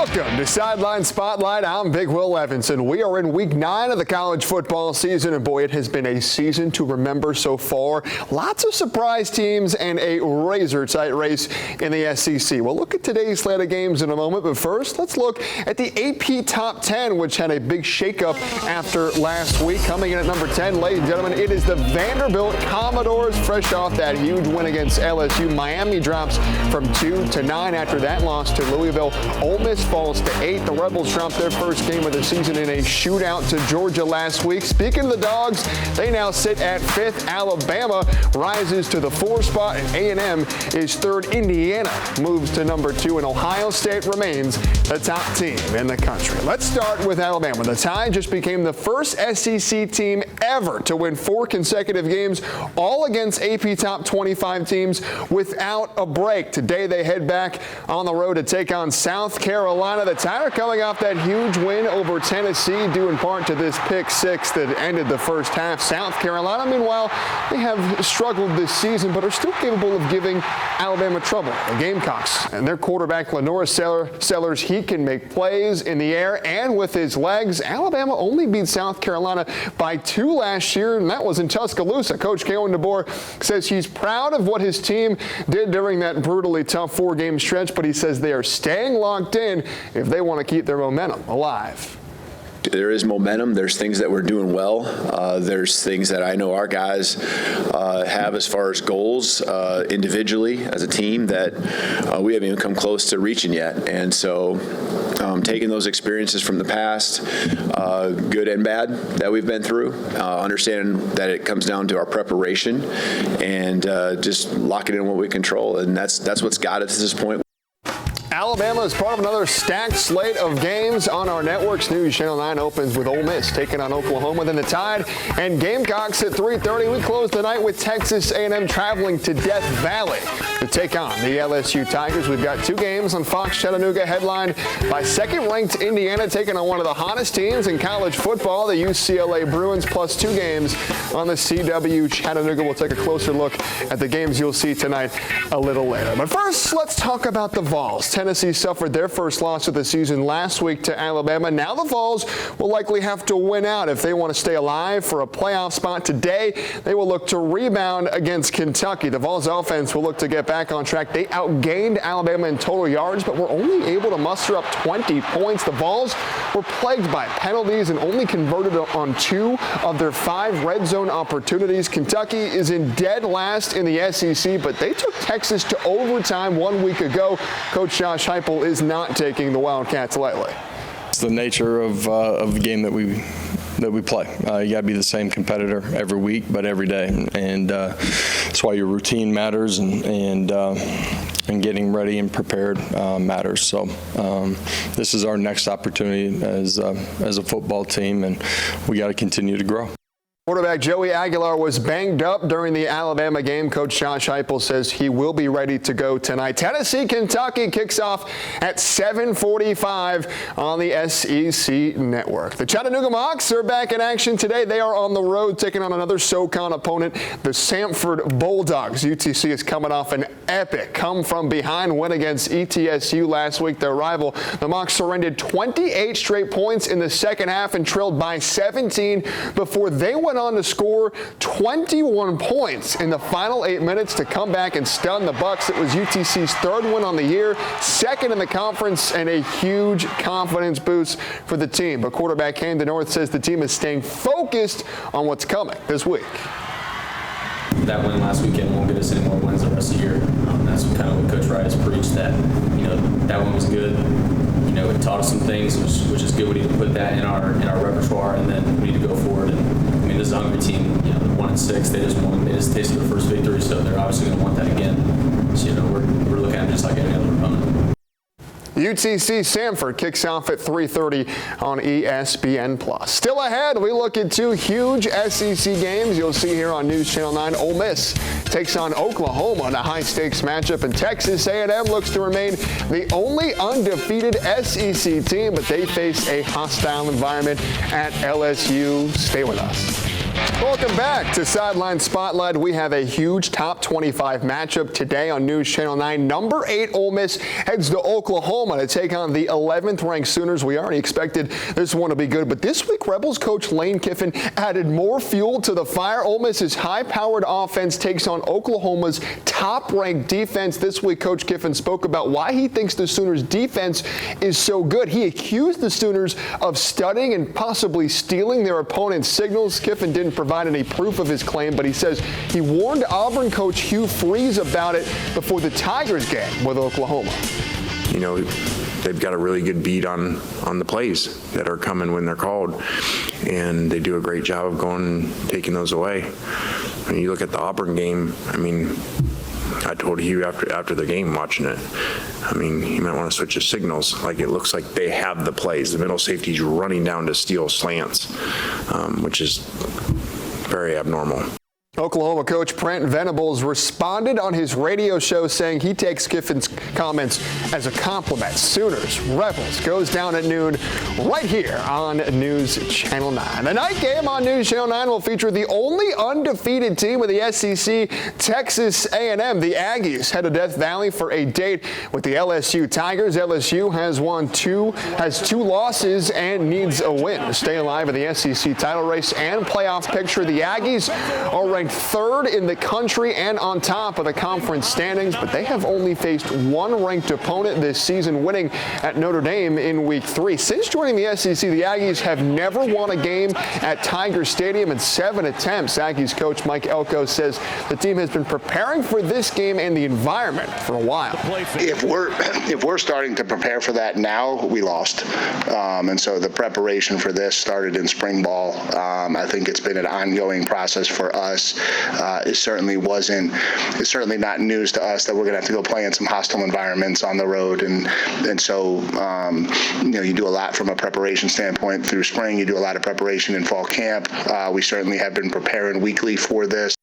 Welcome to Sideline Spotlight. I'm Big Will Evanson. We are in week 9 of the college football season, and boy, it has been a season to remember so far. Lots of surprise teams and a razor-tight race in the SEC. We'll look at today's slate of games in a moment, but first, let's look at the AP Top 10, which had a big shakeup after last week. Coming in at number 10, ladies and gentlemen, it is the Vanderbilt Commodores, fresh off that huge win against LSU. Miami drops from 2 to 9 after that loss to Louisville. Ole Miss falls to 8. The Rebels dropped their first game of the season in a shootout to Georgia last week. Speaking of the Dogs, they now sit at 5th. Alabama rises to the 4 spot, and A&M is 3rd. Indiana moves to number 2, and Ohio State remains the top team in the country. Let's start with Alabama. The Tide just became the first SEC team ever to win 4 consecutive games, all against AP Top 25 teams without a break. Today they head back on the road to take on South Carolina. The Tide are coming off that huge win over Tennessee, due in part to this pick 6 that ended the first half. South Carolina, meanwhile, they have struggled this season, but are still capable of giving Alabama trouble. The Gamecocks and their quarterback, Lenora Sellers, he can make plays in the air and with his legs. Alabama only beat South Carolina by 2 last year, and that was in Tuscaloosa. Coach Kalen DeBoer says he's proud of what his team did during that brutally tough 4-game stretch, but he says they are staying locked in if they want to keep their momentum alive. There is momentum. There's things that we're doing well. There's things that I know our guys have as far as goals individually as a team that we haven't even come close to reaching yet. And so taking those experiences from the past, good and bad, that we've been through, understanding that it comes down to our preparation and just locking in what we control. And that's what's got us to this point. Alabama is part of another stacked slate of games on our networks. News Channel 9 opens with Ole Miss taking on Oklahoma, then the Tide and Gamecocks at 3:30. We close the night with Texas A&M traveling to Death Valley to take on the LSU Tigers. We've got 2 games on Fox Chattanooga, headlined by second-ranked Indiana taking on one of the hottest teams in college football, the UCLA Bruins, plus 2 games on the CW Chattanooga. We'll take a closer look at the games you'll see tonight a little later. But first, let's talk about the Vols. Tennessee suffered their first loss of the season last week to Alabama. Now the Vols will likely have to win out if they want to stay alive for a playoff spot. Today, they will look to rebound against Kentucky. The Vols offense will look to get back on track. They outgained Alabama in total yards, but were only able to muster up 20 points. The Vols were plagued by penalties and only converted on 2 of their 5 red zone opportunities. Kentucky is in dead last in the SEC, but they took Texas to overtime 1 week ago. Coach Josh Heupel is not taking the Wildcats lightly. It's the nature of the game that we play. You got to be the same competitor every week, but every day, and that's why your routine matters and getting ready and prepared matters. So this is our next opportunity as a football team, and we got to continue to grow. Quarterback Joey Aguilar was banged up during the Alabama game. Coach Josh Heupel says he will be ready to go tonight. Tennessee-Kentucky kicks off at 7:45 on the SEC Network. The Chattanooga Mocs are back in action today. They are on the road taking on another SoCon opponent, the Samford Bulldogs. UTC is coming off an epic come-from-behind win against ETSU last week, their rival. The Mocs surrendered 28 straight points in the second half and trailed by 17 before they went on to score 21 points in the final 8 minutes to come back and stun the Bucks. It was UTC's 3rd win on the year, 2nd in the conference, and a huge confidence boost for the team. But quarterback Camden North says the team is staying focused on what's coming this week. That win last weekend won't get us any more wins the rest of the year. That's kind of what Coach Wright has preached, that that one was good. It taught us some things, which is good. We need to put that in our repertoire, and then we need to go forward. And this is a hungry team. They're 1-6. They just tasted their first victory, so they're obviously going to want that again. So we're looking at it just like any other opponent. UTC Samford kicks off at 3:30 on ESPN+. Still ahead, we look at 2 huge SEC games you'll see here on News Channel 9. Ole Miss takes on Oklahoma in a high-stakes matchup, and Texas A&M looks to remain the only undefeated SEC team, but they face a hostile environment at LSU. Stay with us. Welcome back to Sideline Spotlight. We have a huge top 25 matchup today on News Channel 9. Number 8 Ole Miss heads to Oklahoma to take on the 11th ranked Sooners. We already expected this one to be good, but this week Rebels coach Lane Kiffin added more fuel to the fire. Ole Miss's high-powered offense takes on Oklahoma's top-ranked defense. This week Coach Kiffin spoke about why he thinks the Sooners defense is so good. He accused the Sooners of studying and possibly stealing their opponent's signals. Kiffin didn't provide any proof of his claim, but he says he warned Auburn coach Hugh Freeze about it before the Tigers game with Oklahoma. You know, they've got a really good beat on the plays that are coming when they're called, and they do a great job of going and taking those away. When you look at the Auburn game, I mean, I told Hugh after the game watching it, I mean, you might want to switch the signals. Like, it looks like they have the plays. The middle safety's running down to steal slants, which is very abnormal. Oklahoma coach Brent Venables responded on his radio show saying he takes Kiffin's comments as a compliment. Sooners Rebels goes down at noon right here on News Channel 9. The night game on News Channel 9 will feature the only undefeated team of the SEC, Texas A&M. The Aggies head to Death Valley for a date with the LSU Tigers. LSU has two losses and needs a win to stay alive in the SEC title race and playoff picture. The Aggies are ranked third in the country and on top of the conference standings, but they have only faced one ranked opponent this season, winning at Notre Dame in Week 3. Since joining the SEC, the Aggies have never won a game at Tiger Stadium in 7 attempts. Aggies coach Mike Elko says the team has been preparing for this game and the environment for a while. If we're starting to prepare for that now, we lost. And so the preparation for this started in spring ball. I think it's been an ongoing process for us. It's certainly not news to us that we're going to have to go play in some hostile environments on the road, and so you do a lot from a preparation standpoint through spring. You do a lot of preparation in fall camp. We certainly have been preparing weekly for this.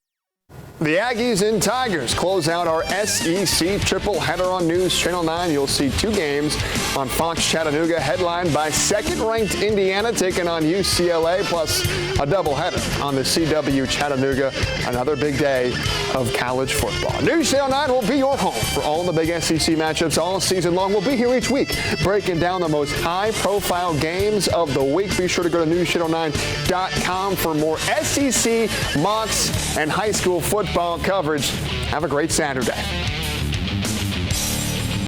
The Aggies and Tigers close out our SEC triple header on News Channel 9. You'll see two games on Fox Chattanooga, headlined by second-ranked Indiana taking on UCLA, plus a doubleheader on the CW Chattanooga. Another big day of college football. News Channel 9 will be your home for all the big SEC matchups all season long. We'll be here each week breaking down the most high-profile games of the week. Be sure to go to newschannel9.com for more SEC mocks and high school football coverage. Have a great Saturday.